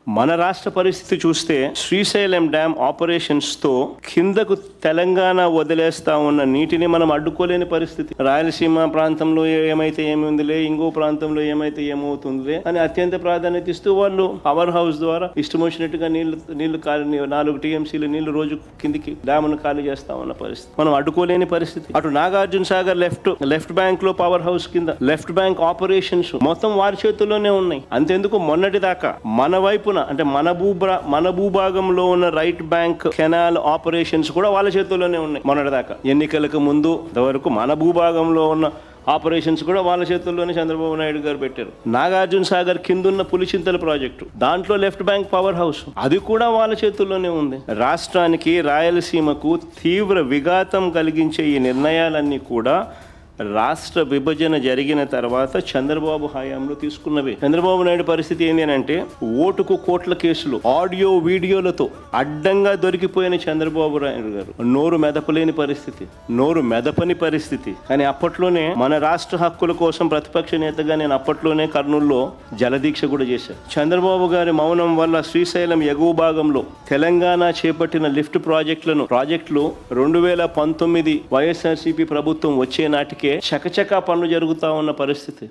మన రాష్ట్ర పరిస్థితి చూస్తే శ్రీశైలం డ్యామ్ ఆపరేషన్స్ తో కిందకు తెలంగాణ వదిలేస్తా ఉన్న నీటిని మనం అడ్డుకోలేని పరిస్థితి. రాయలసీమ ప్రాంతంలో ఏమైతే ఏముందిలే, ఇంకో ప్రాంతంలో ఏమైతే ఏమవుతుందిలే అని అత్యంత ప్రాధాన్యత ఇస్తూ వాళ్ళు పవర్ హౌస్ ద్వారా ఇష్టం వచ్చినట్టుగా నీళ్లు ఖాళీ 4 టీఎంసీలు నీళ్లు రోజు కిందికి డ్యామ్ను ఖాళీ చేస్తా ఉన్న పరిస్థితి. మనం అడ్డుకోలేని పరిస్థితి. అటు నాగార్జున సాగర్ లెఫ్ట్ బ్యాంక్ లో పవర్ హౌస్ కింద లెఫ్ట్ బ్యాంక్ ఆపరేషన్స్ మొత్తం వారి చేతుల్లోనే ఉన్నాయి. అంతెందుకు మొన్నటి దాకా మన వైపున అంటే మన భూభాగంలో ఉన్న రైట్ బ్యాంక్ కెనాల్ ఆపరేషన్స్ కూడా వాళ్ళ చేతుల్లోనే ఉన్నాయి. మొన్నటి దాకా ఎన్నికలకు ముందు వరకు మన భూభాగంలో ఉన్న ఆపరేషన్స్ కూడా వాళ్ళ చేతుల్లోనే చంద్రబాబు నాయుడు గారు పెట్టారు. నాగార్జున సాగర్ కిందున్న పులిచింతల ప్రాజెక్టు, దాంట్లో లెఫ్ట్ బ్యాంక్ పవర్ హౌస్, అది కూడా వాళ్ళ చేతుల్లోనే ఉంది. రాష్ట్రానికి, రాయలసీమకు తీవ్ర విఘాతం కలిగించే ఈ నిర్ణయాలన్నీ కూడా రాష్ట్ర విభజన జరిగిన తర్వాత చంద్రబాబు హయాంలో తీసుకున్నవి. చంద్రబాబు నాయుడు పరిస్థితి ఏంటి అంటే, ఓటుకు కోట్ల కేసులు, ఆడియో వీడియోలతో అడ్డంగా దొరికిపోయిన చంద్రబాబు నాయుడు గారు నోరు మెదపలేని పరిస్థితి, నోరు మెదపని పరిస్థితి. కానీ అప్పట్లోనే మన రాష్ట్ర హక్కుల కోసం ప్రతిపక్ష నేతగా నేను అప్పట్లోనే కర్నూలులో జలదీక్ష కూడా చేశాను. చంద్రబాబు గారి మౌనం వల్ల శ్రీశైలం ఎగువ భాగంలో తెలంగాణ చేపట్టిన లిఫ్ట్ ప్రాజెక్టులు 2019 వైఎస్ఆర్సీపీ ప్రభుత్వం వచ్చే నాటికి చకచకా పనులు జరుగుతా ఉన్న పరిస్థితి.